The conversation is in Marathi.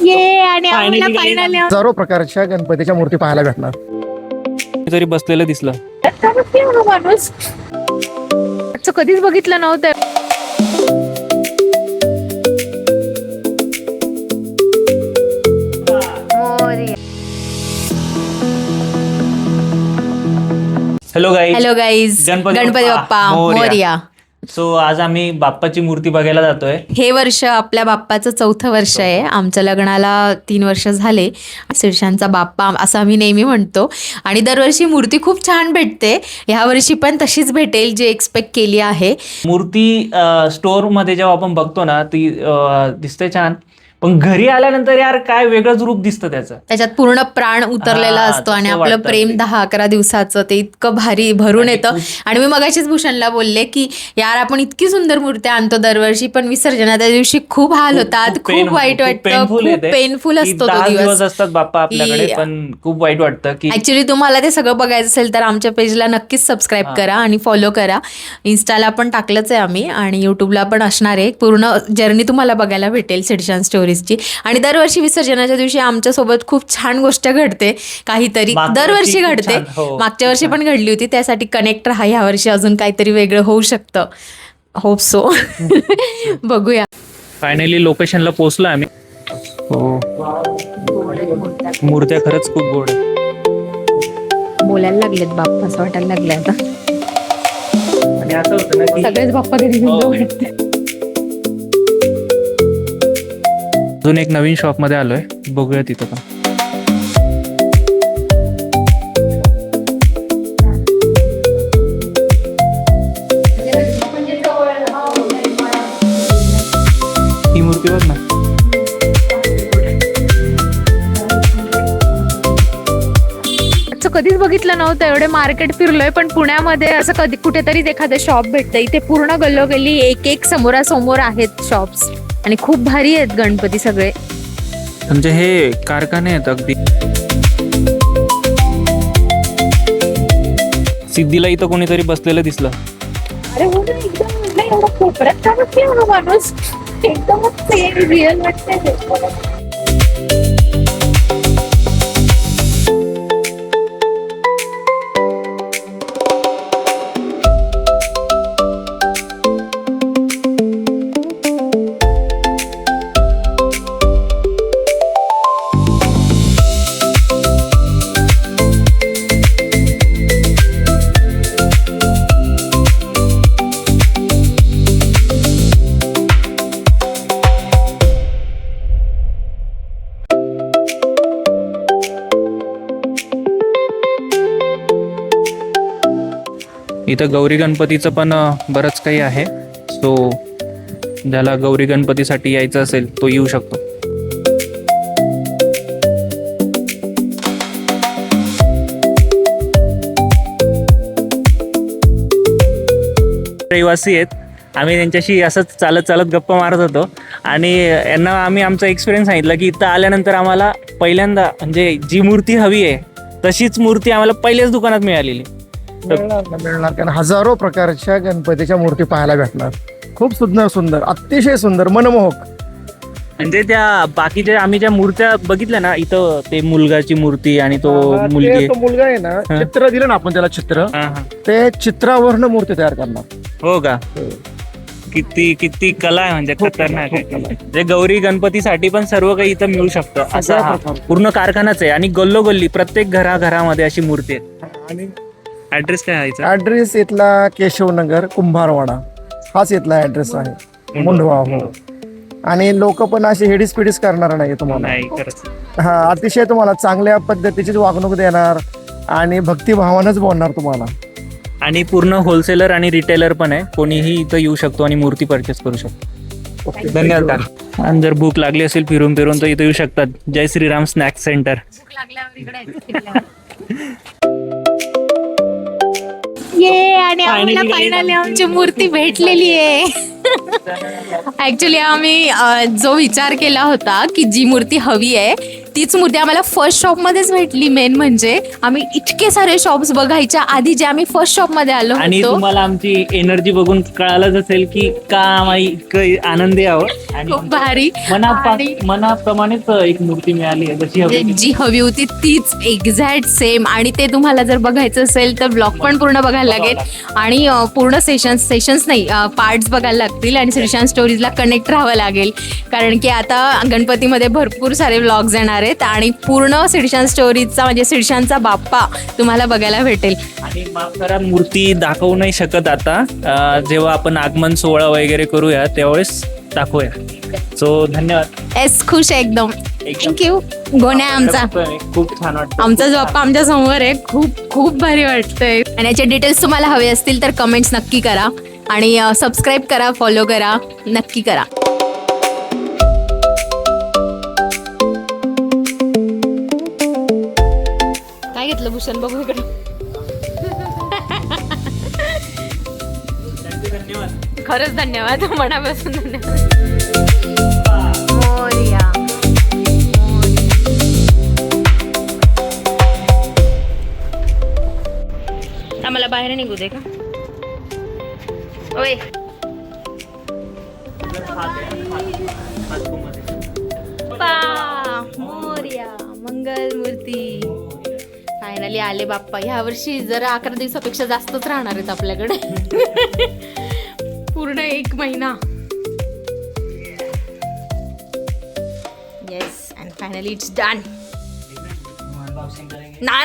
ये आणि आम्हाला फायनली हजारो प्रकारच्या गणपतीच्या मूर्ती पाहायला भेटणार. तरी बसलेलं दिसलं. माणूस कधीच बघितलं नव्हतं. Hello guys, Ganpati Bappa Morya. So आज आम्ही बाप्पाची मूर्ती बघायला जातोय. हे वर्ष आपल्या बाप्पाचं 4थं वर्ष आहे. आमच्या लग्नाला 3 वर्ष झाले. शिरशांचा बाप्पा असं आम्ही नेहमी म्हणतो आणि दरवर्षी मूर्ती खूप छान भेटते. ह्या वर्षी पण तशीच भेटेल जी एक्सपेक्ट केली आहे. मूर्ती स्टोअर मध्ये जेव्हा आपण बघतो ना ती दिसते छान, पण घरी आल्यानंतर यार काय वेगळंच रूप दिसतं त्याच्यात पूर्ण प्राण उतरलेला असतो आणि तसं आपलं वाटतं प्रेम ते. 10-11 दिवसाचं ते इतकं भारी भरून येतं. आणि मी मगाशीच भूषणला बोलले की यार आपण इतकी सुंदर मूर्ती आणतो दरवर्षी, पण विसर्जनाच्या दिवशी खूप हाल होतात, खूप वाईट वाटतं, खूप पेनफुल असतो तो दिवस असतात बाप्पा आपल्याकडे, पण खूप वाईट वाटतं की ऍक्च्युली तुम्हाला ते सगळं बघायचं असेल तर आमच्या पेजला नक्कीच सबस्क्राईब करा आणि फॉलो करा. इन्स्टाला पण टाकलंच आहे आम्ही आणि युट्यूबला पण असणार आहे. पूर्ण जर्नी तुम्हाला बघायला भेटेल सिडशान स्टोरीजची. आणि दरवर्षी विसर्जनाच्या दिवशी आमच्यासोबत खूप छान गोष्ट घडते, काहीतरी दरवर्षी घडते. मागच्या वर्षी पण घडली होती, त्यासाठी कनेक्ट राहा. ह्या वर्षी अजून काहीतरी वेगळं होऊ शकतं. Hope so. बघूया. फायनली लोकेशनला पोहोचलो आम्ही. हो, मूर्त्या खरंच खूप गोड आहेत. बोलायला लागलेत बाप्पा, असं वाटायला लागलंय आता. आणि असं होतं ना की सगळेच बाप्पा घरी घेऊन वाटते. अजून एक नवीन शॉप मध्ये आलोय, बघूया तिथं पण. ही मूर्ती बघ ना. कधीच बघितलं नव्हतं. एवढे मार्केट फिरलोय पण पुण्यामध्ये असं कधी कुठेतरीच एखादं शॉप भेटतं. इथे पूर्ण गल्लोगल्ली एक समोरासमोर आहेत शॉप्स आणि खूप भारी आहेत गणपती सगळे. म्हणजे हे कारखाने आहेत अगदी. सिद्धीला इथं कोणीतरी बसलेलं दिसलं. अरे हो ना, एकदम एवढा कोपऱ्यात का बसला एवढा माणूस. एकदमच रिअल वाटतंय. इथं गौरी गणपतीचं पण बरंच काही आहे. सो ज्याला गौरी गणपतीसाठी यायचं असेल तो येऊ शकतो. रहिवासी आहेत. आम्ही त्यांच्याशी असंच चालत चालत गप्पा मारत होतो आणि यांना आम्ही आमचा एक्सपिरियन्स सांगितलं की इथं आल्यानंतर आम्हाला पहिल्यांदा म्हणजे जी मूर्ती हवी आहे तशीच मूर्ती आम्हाला पहिल्याच दुकानात मिळालेली. मिळणार कारण हजारो प्रकारच्या गणपतीच्या मूर्ती पाहायला भेटणार. खूप सुंदर, अतिशय सुंदर, मनमोहक. म्हणजे त्या बाकीच्या आम्ही ज्या मूर्त्या बघितल्या ना, इथं ते मुलगाची मूर्ती आणि तो मुलगी, तो मुलगा आहे ना, चित्र दिलं ना आपण त्याला चित्र, ते चित्रावरनं मूर्ती तयार करणार. हो का? किती कला आहे, म्हणजे खतरनाक आहे. म्हणजे गौरी गणपतीसाठी पण सर्व काही इथं मिळू शकतं. असा पूर्ण कारखानाच आहे आणि गल्लोगल्ली प्रत्येक घराघरामध्ये अशी मूर्ती आहे. आणि ऍड्रेस काय आहे? ऍड्रेस इथला केशवनगर कुंभारवाडा हाच इथला ऍड्रेस आहे, मुंढवा. हो. आणि लोक पण अशी हेडीस पिडीस करणार नाही तुम्हाला. नाही खरंच. हा, अतिशय तुम्हाला चांगल्या पद्धतीचीच वागणूक देणार आणि भक्तिभावानंच बोलणार तुम्हाला. आणि पूर्ण होलसेलर आणि रिटेलर पण आहे. कोणीही इथं येऊ शकतो आणि मूर्ती परचेस करू शकतो. धन्यवाद. आणि जर भूक लागली असेल फिरून तर इथं येऊ शकतात. जय श्रीराम स्नॅक सेंटर. ये आणि आम्हाला फायनली आमची मूर्ती भेटलेली आहे. ऍक्च्युली आम्ही जो विचार केला होता की जी मूर्ती हवी आहे तीच मूर्ती आम्हाला फर्स्ट शॉपमध्येच भेटली. मेन म्हणजे आम्ही इतके सारे शॉप्स बघायच्या आधी जे आम्ही फर्स्ट शॉपमध्ये आलो आणि होतो. तुम्हाला आमची एनर्जी बघून कळालंच असेल की का आम्ही इतकं आनंदी आहोत. आणि खूप भारी. आणि मनाप्रमाणेच एक मूर्ती मिळाली आहे जशी हवी. जी हवी होती तीच एक्झॅक्ट सेम. आणि ते तुम्हाला जर बघायचं असेल तर ब्लॉग पण पूर्ण बघायला लागेल आणि पूर्ण सेशन्स नाही पार्ट्स बघायला लागतील आणि श्रीशांत स्टोरीजला कनेक्ट राहावं लागेल. कारण की आता गणपतीमध्ये भरपूर सारे व्लॉग्स येणार आहेत आणि पूर्ण श्रीशांत स्टोरीजचा म्हणजे श्रीशांतचा बाप्पा तुम्हाला बघायला भेटेल. आणि माफ करा, मूर्ती दाखवू नाही शकत आता. जेव्हा आपण आगमन सोहळा वगैरे करूया त्यावेळेस दाखवूया. सो धन्यवाद. एस खुश आहे एकदम. थँक्यू. गोण्या आमचा खूप छान वाटतं. आमचा जो बाप्पा आमच्या समोर आहे. खूप खूप भारी वाटतंय. आणि याचे डिटेल्स तुम्हाला हवे असतील तर कमेंट्स नक्की करा आणि सबस्क्राईब करा, फॉलो करा, नक्की करा. काय घेतलं भूषण बघू इकडे. खरंच धन्यवाद, मनापासून धन्यवाद. मोरया. आम्हाला बाहेर निघू दे का. ओय बाप्पा मोरया, मंगल मूर्ती. फायनली आले बाप्पा. ह्या वर्षी जरा 11 दिवसापेक्षा जास्तच राहणार आहेत आपल्याकडे. पूर्ण 1 महिना. Yes and finally it's done. ना